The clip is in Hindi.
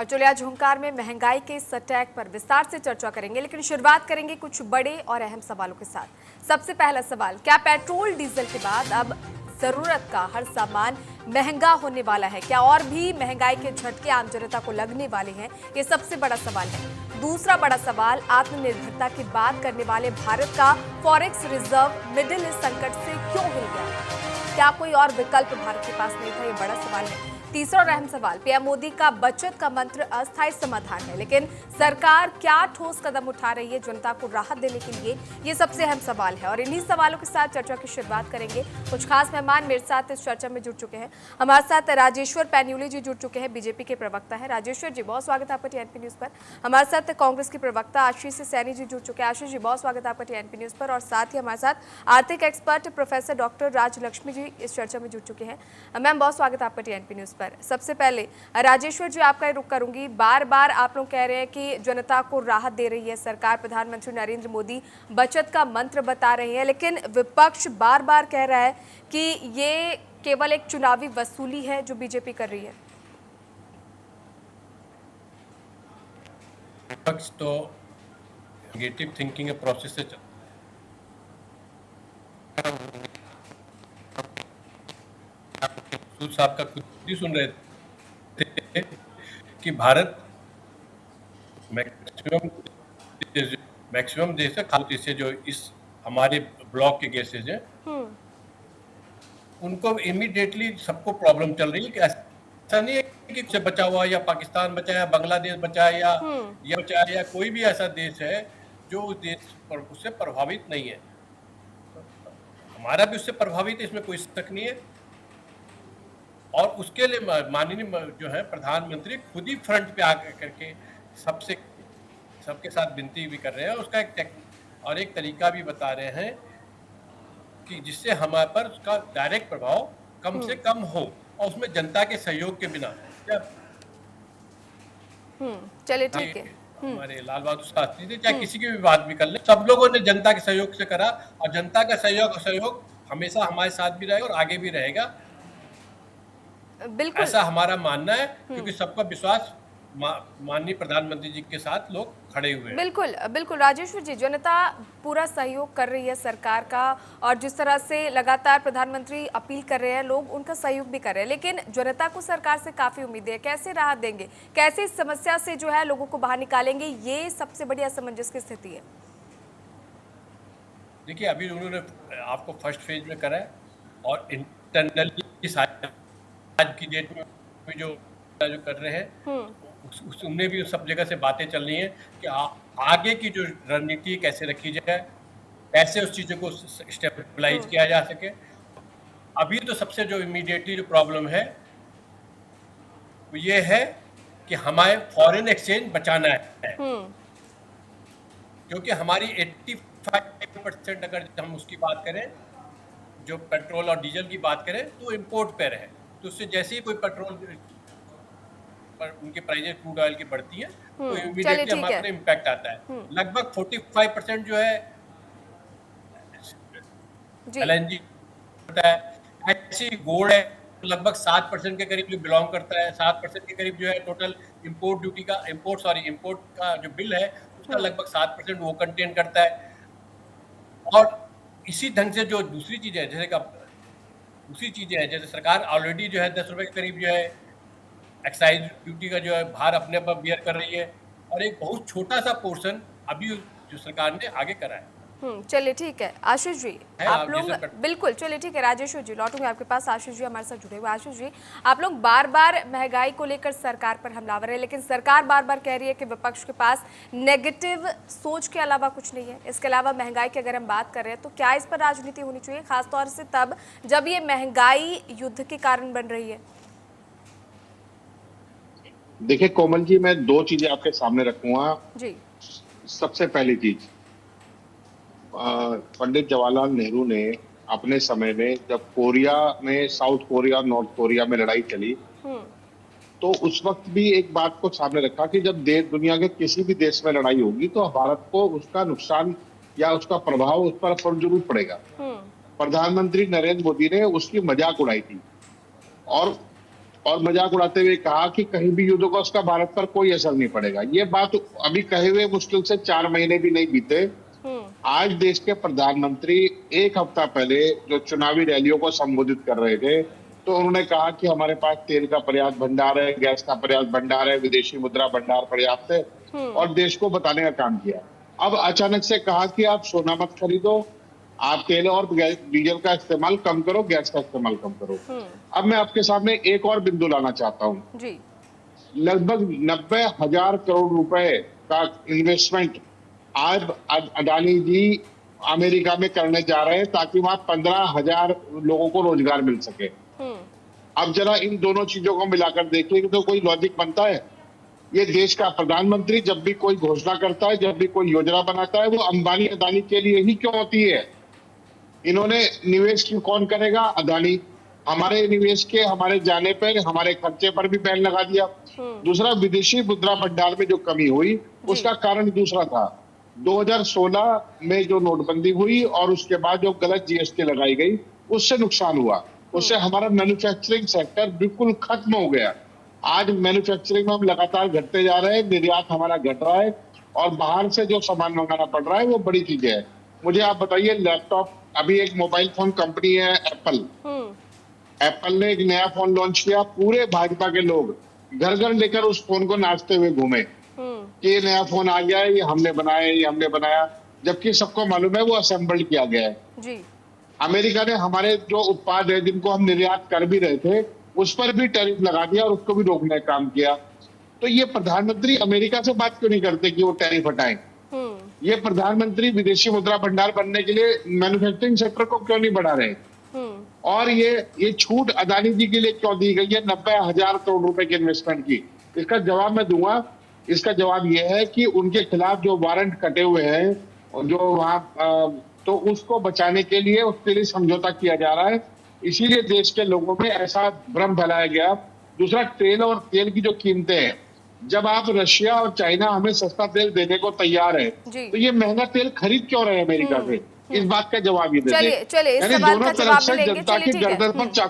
और चलिए आज हुंकार में महंगाई के इस अटैक पर विस्तार से चर्चा करेंगे, लेकिन शुरुआत करेंगे कुछ बड़े और अहम सवालों के साथ। सबसे पहला सवाल, क्या पेट्रोल डीजल के बाद अब जरूरत का हर सामान महंगा होने वाला है? क्या और भी महंगाई के झटके आम जनता को लगने वाले हैं? ये सबसे बड़ा सवाल है। दूसरा बड़ा सवाल, आत्मनिर्भरता की बात करने वाले भारत का फॉरेक्स रिजर्व मिडिल ईस्ट संकट से क्यों हिल गया? क्या कोई और विकल्प भारत के पास नहीं था? ये बड़ा सवाल है। तीसरा और अहम सवाल, पीएम मोदी का बचत का मंत्र अस्थायी समाधान है, लेकिन सरकार क्या ठोस कदम उठा रही है जनता को राहत देने के लिए? ये सबसे अहम सवाल है और इन्हीं सवालों के साथ चर्चा की शुरुआत करेंगे। कुछ खास मेहमान मेरे साथ इस चर्चा में जुड़ चुके हैं। हमारे साथ राजेश्वर पैन्यूली जी जुड़ चुके हैं, बीजेपी के प्रवक्ता है। राजेश्वर जी, बहुत स्वागत है आपका टीएनपी न्यूज पर। हमारे साथ कांग्रेस के प्रवक्ता आशीष सैनी जी जुड़ चुके हैं। आशीष जी, बहुत स्वागत है आपका टीएनपी न्यूज पर। और साथ ही हमारे साथ आर्थिक एक्सपर्ट प्रोफेसर डॉक्टर राजलक्ष्मी जी इस चर्चा में जुड़ चुके हैं। मैम, बहुत स्वागत है आपका टीएनपी न्यूज पर। सबसे पहले राजेश्वर जी, आपका रुख करूंगी। बार बार आप लोग कह रहे हैं कि जनता को राहत दे रही है सरकार, प्रधानमंत्री नरेंद्र मोदी बचत का मंत्र बता रहे हैं, लेकिन विपक्ष बार बार कह रहा है कि ये केवल एक चुनावी वसूली है जो बीजेपी कर रही है। विपक्ष तो नेगेटिव थिंकिंग के प्रोसेस से साहब का खुद ही सुन रहे थे कि भारत मैक्सिमम देश है, खासतौर से जो इस हमारे ब्लॉक के केसेज हैं उनको इमीडिएटली सबको प्रॉब्लम चल रही है कि ऐसा नहीं है कि कुछ बचा हुआ या पाकिस्तान बचा या बांग्लादेश बचा या बचा या कोई भी ऐसा देश है जो उस देश पर उससे प्रभावित नहीं है। हमारा भी उससे प्रभावित है, इसमें कोई शक नहीं है। और उसके लिए माननीय जो है प्रधानमंत्री खुद ही फ्रंट पे आकर करके सबके साथ विनती भी कर रहे हैं। उसका एक तरीका भी बता रहे हैं कि जिससे हमारे पर उसका डायरेक्ट प्रभाव कम से कम हो और उसमें जनता के सहयोग के बिना। चलिए ठीक है। हमारे लाल बहादुर शास्त्री थे, चाहे किसी की भी बात भी कर ले, सब लोगों ने जनता के सहयोग से करा और जनता का सहयोग हमेशा हमारे साथ भी रहेगा और आगे भी रहेगा, बिल्कुल ऐसा हमारा मानना है। क्योंकि सबका विश्वास माननीय प्रधानमंत्री जी के साथ लोग खड़े हुए हैं। बिल्कुल बिल्कुल राजेश्वर जी, जनता पूरा सहयोग कर रही है सरकार का, और जिस तरह से लगातार प्रधानमंत्री अपील कर रहे हैं, लोग उनका सहयोग भी कर रहे हैं, लेकिन जनता को सरकार से काफी उम्मीदें है। कैसे राहत देंगे, कैसे इस समस्या से जो है लोगों को बाहर निकालेंगे, ये सबसे बड़ी असमंजस की स्थिति है। देखिए, अभी उन्होंने आपको फर्स्ट फेज में करा है और इंटरनली आज की डेट में जो कर रहे हैं उनमें भी सब जगह से बातें चल रही हैं कि आगे की जो रणनीति कैसे रखी जाए, कैसे उस चीज़ों को स्टेबलाइज किया जा सके। अभी तो सबसे जो इमीडिएटली जो प्रॉब्लम है वो ये है कि हमारे फॉरेन एक्सचेंज बचाना है, क्योंकि हमारी 85% अगर हम उसकी बात करें, जो पेट्रोल और डीजल की बात करें तो इंपोर्ट पर है। तो उससे जैसे ही कोई पेट्रोल पर उनके प्राइसेस क्रूड ऑयल की बढ़ती है तो इमीडिएटली हमारे पर इम्पैक्ट आता है। लगभग 45% जो है एलएनजी होता है। ऐसी गोल्ड है लगभग 7% के करीब जो बिलोंग करता है, 7% के करीब जो है टोटल इंपोर्ट का जो बिल है उसका लगभग 7% वो कंटेन करता है। और इसी ढंग से जो दूसरी चीजें हैं, जैसे सरकार ऑलरेडी जो है 10 रुपए के करीब जो है एक्साइज ड्यूटी का जो है भार अपने पर बियर कर रही है, और एक बहुत छोटा सा पोर्शन अभी जो सरकार ने आगे करा है। चलिए ठीक है आशीष जी, आप लोग बिल्कुल, चलिए ठीक है राजेश्वर जी, लौटूंगे आपके पास। आशीष जी हमारे साथ जुड़े हुए। आशीष जी, आप लोग बार बार महंगाई को लेकर सरकार पर हमलावर है, लेकिन सरकार बार बार कह रही है कि विपक्ष के पास नेगेटिव सोच के अलावा कुछ नहीं है। इसके अलावा महंगाई की अगर हम बात कर रहे हैं तो क्या इस पर राजनीति होनी चाहिए, खासतौर से तब जब ये महंगाई युद्ध के कारण बन रही है? देखिए कोमल जी, मैं दो चीजें आपके सामने रखूंगा जी। सबसे पहली चीज, पंडित जवाहरलाल नेहरू ने अपने समय में जब कोरिया में, साउथ कोरिया और नॉर्थ कोरिया में लड़ाई चली, तो उस वक्त भी एक बात को सामने रखा कि जब दुनिया के किसी भी देश में लड़ाई होगी तो भारत को उसका नुकसान या उसका प्रभाव उस पर जरूर पड़ेगा। प्रधानमंत्री नरेंद्र मोदी ने उसकी मजाक उड़ाई थी और और मजाक उड़ाते हुए कहा कि कहीं भी युद्ध होगा उसका भारत पर कोई असर नहीं पड़ेगा। ये बात अभी कहे हुए मुश्किल से 4 महीने भी नहीं बीते, आज देश के प्रधानमंत्री एक हफ्ता पहले जो चुनावी रैलियों को संबोधित कर रहे थे, तो उन्होंने कहा कि हमारे पास तेल का पर्याप्त भंडार है, गैस का पर्याप्त भंडार है, विदेशी मुद्रा भंडार पर्याप्त है, और देश को बताने का काम किया। अब अचानक से कहा कि आप सोना मत खरीदो, आप तेल और डीजल का इस्तेमाल कम करो, गैस का इस्तेमाल कम करो। अब मैं आपके सामने एक और बिंदु लाना चाहता हूँ। जी। लगभग 90,000 करोड़ रुपए का इन्वेस्टमेंट आज अडानी जी अमेरिका में करने जा रहे हैं ताकि वहां 15,000 लोगों को रोजगार मिल सके। अब जरा इन दोनों चीजों को मिलाकर देखिए तो कोई लॉजिक बनता है? ये देश का प्रधानमंत्री जब भी कोई घोषणा करता है, जब भी कोई योजना बनाता है, वो अंबानी अदानी के लिए ही क्यों होती है? इन्होंने निवेश क्यों कौन करेगा? अदानी। हमारे निवेश के हमारे जाने पर, हमारे खर्चे पर भी बैन लगा दिया। दूसरा, विदेशी मुद्रा भंडार में जो कमी हुई उसका कारण दूसरा था। 2016 में जो नोटबंदी हुई और उसके बाद जो गलत जीएसटी लगाई गई, उससे नुकसान हुआ। उससे हमारा मैन्युफैक्चरिंग सेक्टर बिल्कुल खत्म हो गया। आज मैन्युफैक्चरिंग में हम लगातार घटते जा रहे हैं, निर्यात हमारा घट रहा है और बाहर से जो सामान मंगाना पड़ रहा है वो बड़ी चीजें है। मुझे आप बताइए, लैपटॉप, अभी एक मोबाइल फोन कंपनी है एप्पल, एप्पल ने एक नया फोन लॉन्च किया। पूरे भाजपा के लोग घर घर लेकर उस फोन को नाचते हुए घूमे कि ये नया फोन आ गया है, ये हमने बनाया, ये हमने बनाया, जबकि सबको मालूम है वो असेंबल्ड किया गया है। जी। अमेरिका ने हमारे जो उत्पाद है जिनको हम निर्यात कर भी रहे थे उस पर भी टैरिफ लगा दिया और उसको भी रोकने का काम किया। तो ये प्रधानमंत्री अमेरिका से बात क्यों नहीं करते कि वो टैरिफ हटाएं? ये प्रधानमंत्री विदेशी मुद्रा भंडार बनने के लिए मैन्युफैक्चरिंग सेक्टर को क्यों नहीं बढ़ा रहे? और ये छूट अदानी जी के लिए क्यों दी गई है 90,000 करोड़ रुपए के इन्वेस्टमेंट की? इसका जवाब मैं दूंगा। इसका जवाब यह है कि उनके खिलाफ जो वारंट कटे हुए हैं और जो वहां, तो उसको बचाने के लिए, उसके लिए समझौता किया जा रहा है। इसीलिए देश के लोगों में ऐसा भ्रम फैलाया गया। दूसरा, तेल और तेल की जो कीमतें हैं, जब आप रशिया और चाइना हमें सस्ता तेल देने को तैयार है, तो ये महंगा तेल खरीद क्यों रहे हैं अमेरिका से? इस बात का जवाब ये दे चलिए इस यानी सवाल दोनों का तरफ जवाब से मिलेंगे। जनता चलिए की ठीक है। गर्दन पर